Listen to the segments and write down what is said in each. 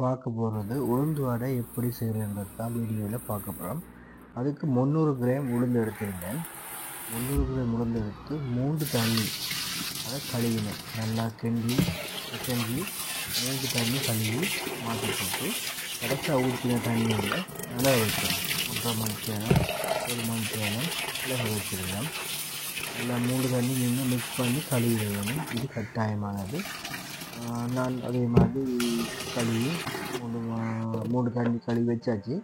பார்க்க போகிறது உளுந்து வடை எப்படி செய்கிறேன்றது தான் வீடியோவில் பார்க்க போகிறோம். அதுக்கு 300 கிராம் உளுந்து எடுத்திருந்தேன். 300 கிராம் உளுந்து எடுத்து 3 தண்ணி அதை கழுவினேன். நல்லா கிண்டி 3 தண்ணி கழுவி மாற்றி போட்டு கடைசியாக ஊற்றின தண்ணியில் நல்லா வைக்கணும். 1.5 மணி நேரம் 1 மணி நேரம் நல்லா வச்சுருந்தேன். நல்லா 3 தண்ணி நீங்கள் மிக்ஸ் பண்ணி கழுவிட வேணும். இது கட்டாயமானது. நான் அதே மாதிரி கழுவி 3 தண்ணி கழுவி வச்சாச்சு.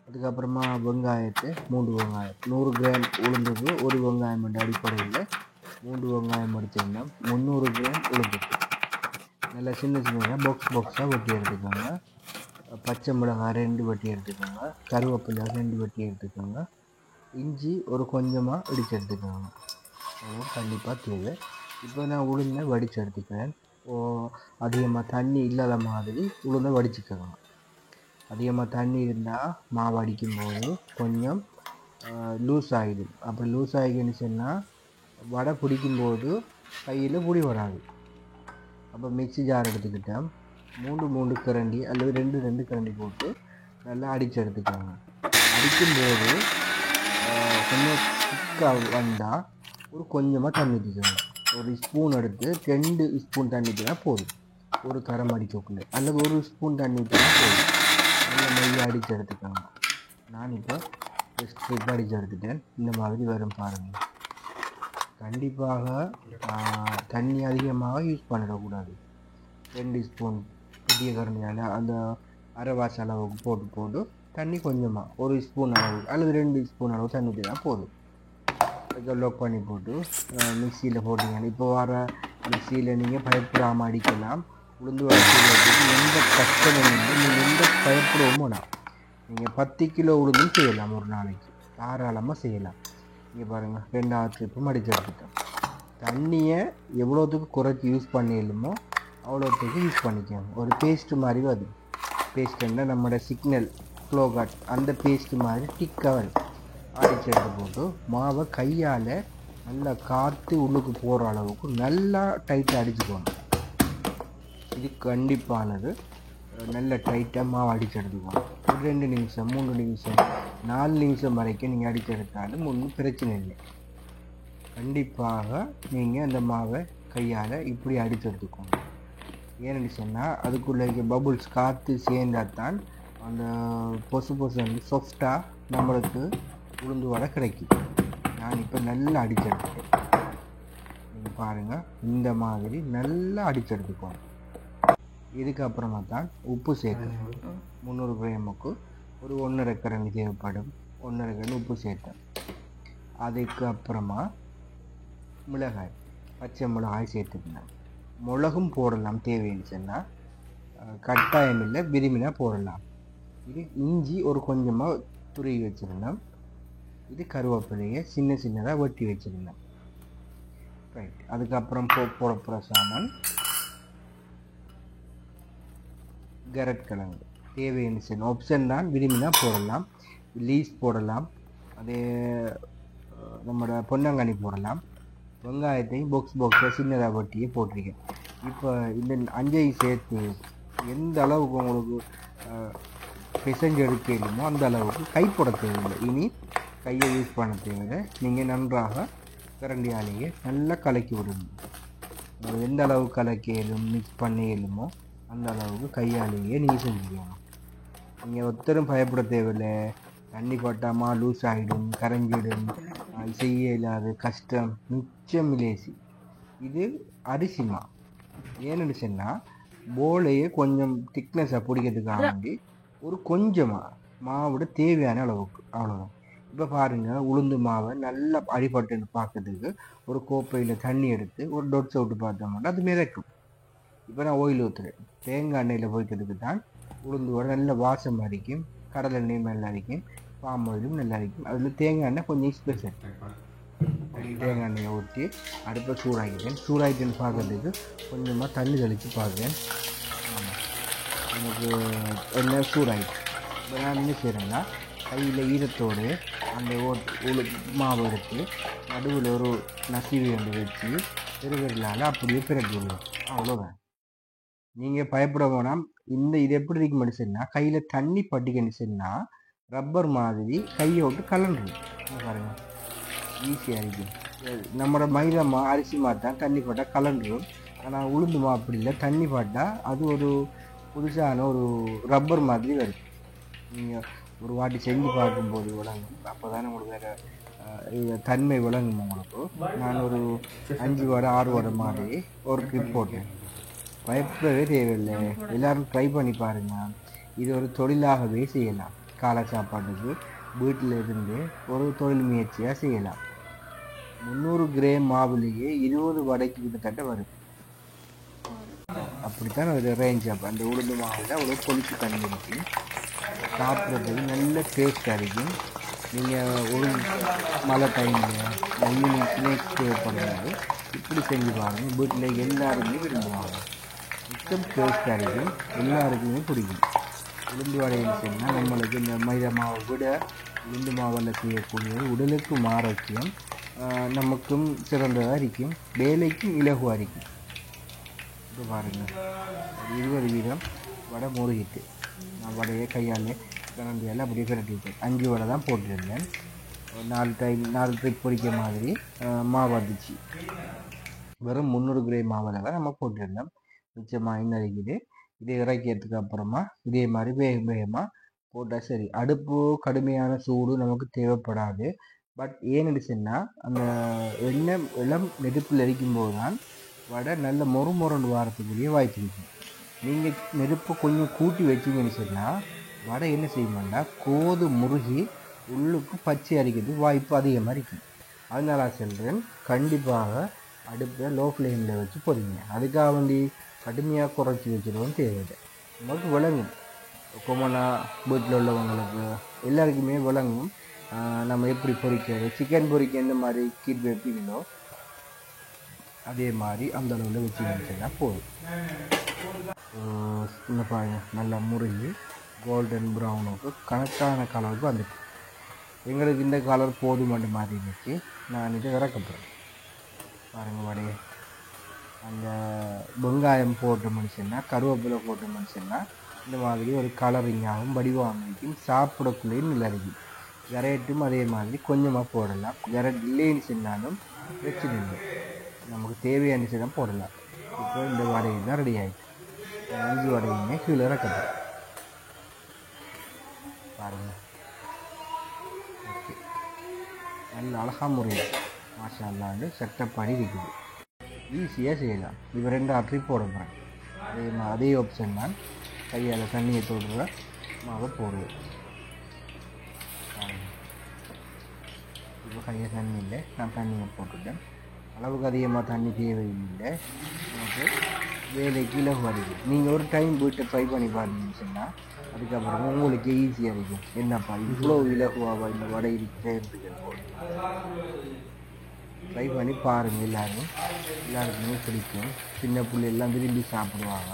அதுக்கப்புறமா வெங்காயத்தை 3 வெங்காயம் 100 கிராம் உளுந்துக்கு 1 வெங்காயம் என்ற அடிப்படையில் 3 வெங்காயம் எடுத்துருந்தோம். 300 கிராம் உளுந்துக்கு நல்லா சின்ன சின்னதாக பாக்ஸாக வெட்டி எடுத்துக்கோங்க. பச்சை மிளகாய் 2 வெட்டி எடுத்துக்கோங்க. கருவேப்பிலை 2 வெட்டி எடுத்துக்கோங்க. இஞ்சி ஒரு கொஞ்சமாக இடித்து எடுத்துக்கோங்க. அவ்வளோ கண்டிப்பாக தேவை. இப்போ நான் உளுந்தை வடித்து எடுத்துக்கிறேன். அதிகமாக தண்ணி இல்லாத மாதிரி உளுந்தை வடிச்சுக்கோங்க. அதிகமாக தண்ணி இருந்தால் மாவு அடிக்கும்போது கொஞ்சம் லூஸ் ஆகிடும். அப்போ லூஸ் ஆகிடுன்னு சொன்னால் வடை பிடிக்கும்போது கையில் பிடி வராது. அப்போ மிக்ஸி ஜார் எடுத்துக்கிட்டேன். 3 கரண்டி அல்லது 2 கரண்டி போட்டு நல்லா அடித்து எடுத்துக்கோங்க. அடிக்கும்போது கொஞ்சம் திக்காக வந்தால் ஒரு கொஞ்சமாக தண்ணி ஊற்றிக்கோங்க. ஒரு ஸ்பூன் எடுத்து 2 ஸ்பூன் தண்ணி ஊற்றினா போதும். ஒரு கரம் அடிக்கக்குள்ளே அல்லது 1 ஸ்பூன் தண்ணி ஊற்றினா போதும். நல்ல மைய அடித்து எடுத்துக்கோங்க. நான் இப்போ ஸ்ட்ரிப் அடித்து எடுத்துட்டேன். இந்த மாதிரி வரும் பாருங்கள். கண்டிப்பாக தண்ணி அதிகமாக யூஸ் பண்ணிடக்கூடாது. 2 ஸ்பூன் பெரிய கரண்டியால் அந்த அரைவாசி அளவுக்கு போட்டு தண்ணி கொஞ்சமாக 1 ஸ்பூன் அளவு அல்லது 2 ஸ்பூன் அளவு தண்ணி ஊற்றினா போதும். லோக் பண்ணி போட்டு மிக்சியில் போட்டிங்கன்னா இப்போ வர மிக்சியில் நீங்கள் பயப்படாமல் அடிக்கலாம். உளுந்து வடை செய்யறதுக்கு எந்த கஷ்டமும் இல்லை. நீங்கள் எந்த பயப்படவும் வேணாம். நீங்கள் 10 கிலோ உளுந்தும் செய்யலாம். ஒரு நாளைக்கு தாராளமாக செய்யலாம். இங்கே பாருங்கள் 2வது ட்ரிப்பும் அடித்து எடுத்துட்டோம். தண்ணியை எவ்வளோத்துக்கு குறைச்சி யூஸ் பண்ணிடலுமோ அவ்வளோத்துக்கு யூஸ் பண்ணிக்கோங்க. ஒரு பேஸ்ட்டு மாதிரி வரும். பேஸ்ட்டுன்னா நம்மளோட சிக்னல் ஃப்ளோ காட் அந்த பேஸ்ட்டு மாதிரி டிக்காக வரும். அடித்து எடுத்து போட்டு மாவை கையால் நல்லா காற்று உள்ளுக்கு போகிற அளவுக்கு நல்லா டைட்டாக அடிச்சுக்கோங்க. இது கண்டிப்பானது. நல்ல டைட்டாக மாவு அடித்து எடுத்துக்கோங்க. ஒரு 2 நிமிஷம் 3 நிமிஷம் 4 நிமிஷம் வரைக்கும் நீங்கள் அடித்து எடுத்தாலும் ஒன்றும் பிரச்சனை இல்லை. கண்டிப்பாக நீங்கள் அந்த மாவை கையால் இப்படி அடித்து எடுத்துக்கோங்க. ஏன்னு சொன்னால் அதுக்குள்ளே பபுள்ஸ் காற்று சேர்ந்தால் தான் அந்த பொசு வந்து சாஃப்டாக நம்மளுக்கு உளுந்து வடை கிடைக்கும். நான் இப்போ நல்லா அடித்து எடுத்துட்டேன். நீங்கள் பாருங்கள், இந்த மாதிரி நல்லா அடித்து எடுத்துக்கோங்க. இதுக்கப்புறமா தான் உப்பு சேர்க்கணும். 300 கிராமுக்கு ஒரு 1.5 கரண்டி தேவைப்படும். 1.5 கரண்டி உப்பு சேர்த்தேன். அதுக்கப்புறமா மிளகாய் பச்சை மிளகாய் சேர்த்துக்கணும். மிளகும் போடலாம் தேவைன்னு சொன்னால், கட்டாயம் இல்லை, விரும்பினா போடலாம். இது இஞ்சி ஒரு கொஞ்சமாக துருவி வச்சுருந்தேன். இது கருவேப்பிலையை சின்னதாக வெட்டி வச்சுருந்தேன். ரைட். அதுக்கப்புறம் போட போகிற சாமான் கரட்கிழங்கு தேவைன்னு சொன்ன ஆப்ஷன் தான். விரும்பினா போடலாம். லீஸ் போடலாம். அதே நம்மளோட பொன்னங்கானி போடலாம். வெங்காயத்தையும் பாக்ஸாக சின்னதாக வெட்டியே போட்டிருக்கேன். இப்போ இந்த 5 சேர்த்து எந்த அளவுக்கு உங்களுக்கு பிசைஞ்சு எடுக்கணுமோ அந்த அளவுக்கு கை போட தேவையில்லை. இனி கையை யூஸ் பண்ண தேவையில்லை. நீங்கள் நன்றாக கரண்டியாலேயே நல்லா கலக்கி விடணும். எந்த அளவுக்கு கலக்கியலும் மிக்ஸ் பண்ணியலுமோ அந்த அளவுக்கு கையாலேயே நீங்கள் செஞ்சுக்கணும். நீங்கள் ஒருத்தரும் பயப்பட தேவையில்லை. தண்ணி பட்டாமா லூஸ் ஆகிடும், கரைஞ்சிடும், செய்ய இல்லாத கஷ்டம் மிச்சம் லேசி. இது அரிசிமா. ஏன்னு சொன்னால் போலையே கொஞ்சம் திக்னஸாக பிடிக்கிறதுக்காக வேண்டி ஒரு கொஞ்சமாக மாவோட தேவையான அளவுக்கு அவ்வளோதான். இப்போ பாருங்கள், உளுந்து மாவை நல்லா அடிபட்டுன்னு பார்க்கறதுக்கு ஒரு கோப்பையில் தண்ணி எடுத்து ஒரு டொட்ஸை விட்டு பார்த்தோம்னா அது மிதக்கும். இப்போ நான் ஓயில் ஊற்றுறேன். தேங்காய் எண்ணெயில் போய்க்கிறதுக்கு தான் உளுந்து வடை நல்ல வாசம் அடிக்கும். கடலை எண்ணெயும் நல்லா அடிக்கும். பாம் ஆயிலும் நல்லா அடிக்கும். அதில் தேங்காய் எண்ணெய் கொஞ்சம் ஸ்பெஷல். தேங்காய் எண்ணெயை ஊற்றி அடுப்பை சூடாகிட்டேன்னு பார்க்கறதுக்கு கொஞ்சமாக தண்ணி தெளித்து பார்க்குறேன். ஆமாம், எனக்கு எண்ணெய் சூடாகிட்டு. இப்போ நான் என்ன செய்கிறேன்னா கையில் ஈரத்தோடு அந்த மாவு எடுத்து நடுவில் ஒரு நசிவி வந்து வச்சு பெருவிரலால் அப்படியே பிரட்டி விடுவோம். அவ்வளோதான். நீங்கள் பயப்பட வேணாம். இது எப்படி இருக்குன்னு சொன்னால் கையில் தண்ணி பட்டிக்கன்னு சொன்னால் ரப்பர் மாதிரி கையை விட்டு கலண்டுரும். பாருங்கள், ஈஸியாக இருக்கும். நம்மளோட மைதா அரிசி மாதிரி தான் தண்ணி போட்டால் கலண்டுரும். ஆனால் உளுந்துமா அப்படி இல்லை, தண்ணி போட்டால் அது ஒரு புதுசான ஒரு ரப்பர் மாதிரி வருது. நீங்கள் ஒரு வாட்டி செஞ்சு பார்க்கும்போது விளங்கும். அப்போ தானே உங்களுக்கு வேறு தன்மை விளங்கும் உங்களுக்கு. நான் ஒரு 5 வடை 6 வடை மாதிரி ஒரு ட்ரிப் போட்டேன். பயப்படவே தேவையில்லை, எல்லோரும் ட்ரை பண்ணி பாருங்கள். இது ஒரு தொழிலாகவே செய்யலாம். காலை சாப்பாட்டுக்கு வீட்டில் இருந்து ஒரு தொழில் முயற்சியாக செய்யலாம். 300 கிராம் மாவுலேயே 20 வடைக்கு கிட்டத்தட்ட வரும். அப்படித்தான் ஒரு ரேஞ்ச். அப்போ அந்த உளுந்து மாவில் அவ்வளோ கொழுப்பு தண்ணி இருக்குது. சாப்பிட்றதுக்கு நல்ல டேஸ்ட்டாக இருக்கும். நீங்கள் ஒரு மழை டைமில் ஈவினிங் ஸ்நாக்ஸ் தேவைப்படுறது இப்படி செஞ்சு பாருங்கள். வீட்டில் எல்லாருமே விரும்புவாங்க. மிச்சம் டேஸ்ட்டாக இருக்கும், எல்லாருக்குமே பிடிக்கும். உளுந்து வடைன்னு சொன்னால் நம்மளுக்கு இந்த மைதா மாவை விட உளுந்து மாவில் செய்யக்கூடிய உடலுக்கும் ஆரோக்கியம், நமக்கும் சிறந்ததாக இருக்கும், வேலைக்கும் இலகுவாக இருக்கும். இப்போ பாருங்கள், 20 வீதம் வடை முருகிட்டு நான் வடையை கையால் கரண்டியால் அப்படியே பிரட்டிட்டேன். 5 வடை தான் போட்டிருந்தேன். 4 ட்ரிப் பொரிக்க மாதிரி மாவு வந்துச்சு. வெறும் 300 கிராம் மாவில் தான் நம்ம போட்டிருந்தோம். மிச்சமாக இன்னும் இருக்குது. இதை இறக்கிறதுக்கு அப்புறமா இதே மாதிரி வேகமாக போட்டால் சரி. அடுப்பு கடுமையான சூடு நமக்கு தேவைப்படாது. பட் ஏன்னு சொன்னால் அந்த எண்ணெய் இளம் நெருப்பில் எரிக்கும்போது தான் வடை நல்ல மொறுமொரண்டு வாரத்துக்குரிய வாய்ப்பு இருக்கும். நீங்கள் நெருப்பை கொஞ்சம் கூட்டி வச்சிங்கன்னு சொன்னால் வடை என்ன செய்யணும்னா கோது முருகி உள்ளுக்கு பச்சை அரிக்கிறதுக்கு வாய்ப்பு அதிகமாக இருக்கும். அதனால சொல்கிறேன், கண்டிப்பாக அடுப்பை லோ ஃப்ளேமில் வச்சு பொறிங்க. அதுக்காக வேண்டி கடுமையாக குறைச்சி வச்சிடவும் தேவையில்லை. நமக்கு விளங்கும், கொமனாக வீட்டில் உள்ளவங்களுக்கு எல்லாருக்குமே விளங்கும். நம்ம எப்படி பொரிக்கிறது, சிக்கன் பொரிக்க எந்த மாதிரி கீட் வைப்பீங்களோ அதே மாதிரி அந்த அளவில் வச்சு வச்சுன்னா போதும். இந்த பாருங்க, நல்லா முருகி கோல்டன் ப்ரௌனுக்கு கரெக்டான கலருக்கு வந்துட்டு எங்களுக்கு இந்த கலர் போதுமன்ற மாதிரி இருந்துச்சு. நான் இதை இறக்கப்படுறேன். பாருங்கள், வடையை அந்த வெங்காயம் போட்ட மனுஷன்னா கருவேப்பிலை போட்ட மனுஷன்னா இந்த மாதிரி ஒரு கலரிங்காகவும் வடிவாகவும் சாப்பிடக்குள்ளேயும் நல்லா இருக்கும். கரெக்டும் அதே மாதிரி கொஞ்சமாக போடலாம். கரெக்ட் இல்லைன்னு சொன்னாலும் பிரச்சனை இல்லை, நமக்கு தேவையான தான் போடலாம். இப்போ இந்த வடையை தான் ரெடி ஆகிடுச்சு. 5 வடையுமே கீழே இறக்கப்படுறேன். பாருங்கள், ஓகே, நல்ல அழகாக முறையில் மாஷா அல்லாண்டு செட்டப்பாடி இருக்குது. ஈஸியாக செய்யலாம். இப்போ 2 ட்ரிப் போட போகிறேன். அதே ஆப்ஷன் தான். கையால் தண்ணியை தொடுற மாவை போடுவேன். இப்போ கையை தண்ணி இல்லை, நான் தண்ணியை போட்டுட்டேன். அளவுக்கு அதிகமாக தண்ணி தேவையில்லை, நமக்கு வேலைக்கு இலகு வருது. நீங்கள் ஒரு டைம் வீட்டை ட்ரை பண்ணி பார்த்தீங்கன்னு சொன்னால் அதுக்கப்புறம் உங்களுக்கு ஈஸியாக இருக்கும். என்னப்பா இவ்வளோ இலகுவாக இந்த வடை இருக்கிறது. ட்ரை பண்ணி பாருங்கள். எல்லாருக்குமே பிடிக்கும். சின்ன பிள்ளைலாம் விரும்பி சாப்பிடுவாங்க.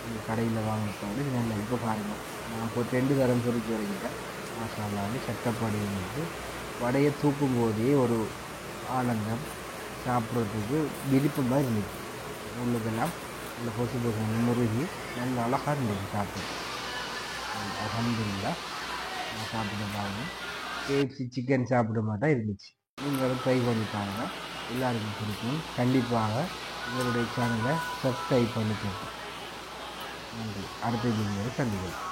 இந்த கடையில் வாங்கிப்பாடு நல்லா. இப்போ பாருங்கள், நான் இப்போ 2 தரம் பொறிக்க வரைக்கிட்டேன். மசாலான்னு சட்டப்படி வந்து வடையை தூக்கும் போதே ஒரு ஆனந்தம், சாப்பிட்றதுக்கு விருப்பமாக இருந்துச்சு. உள்ளுக்கெல்லாம் நல்ல பொசு முருகி நல்ல அழகாக இருந்துச்சு சாப்பிட்டு. அல்ஹம்துலில்லாஹ் நான் சாப்பிட்டு பாருங்கள். KFC சிக்கன் சாப்பிட மாதிரி தான் இருந்துச்சு. நீங்களும் ட்ரை பண்ணி பாருங்கள், எல்லாருக்கும் பிடிக்கும். கண்டிப்பாக எங்களுடைய சேனலை சப்ஸ்கிரைப் பண்ணிக்கோங்க. நன்றி. அடுத்த வீடியோவை சந்திக்கலாம்.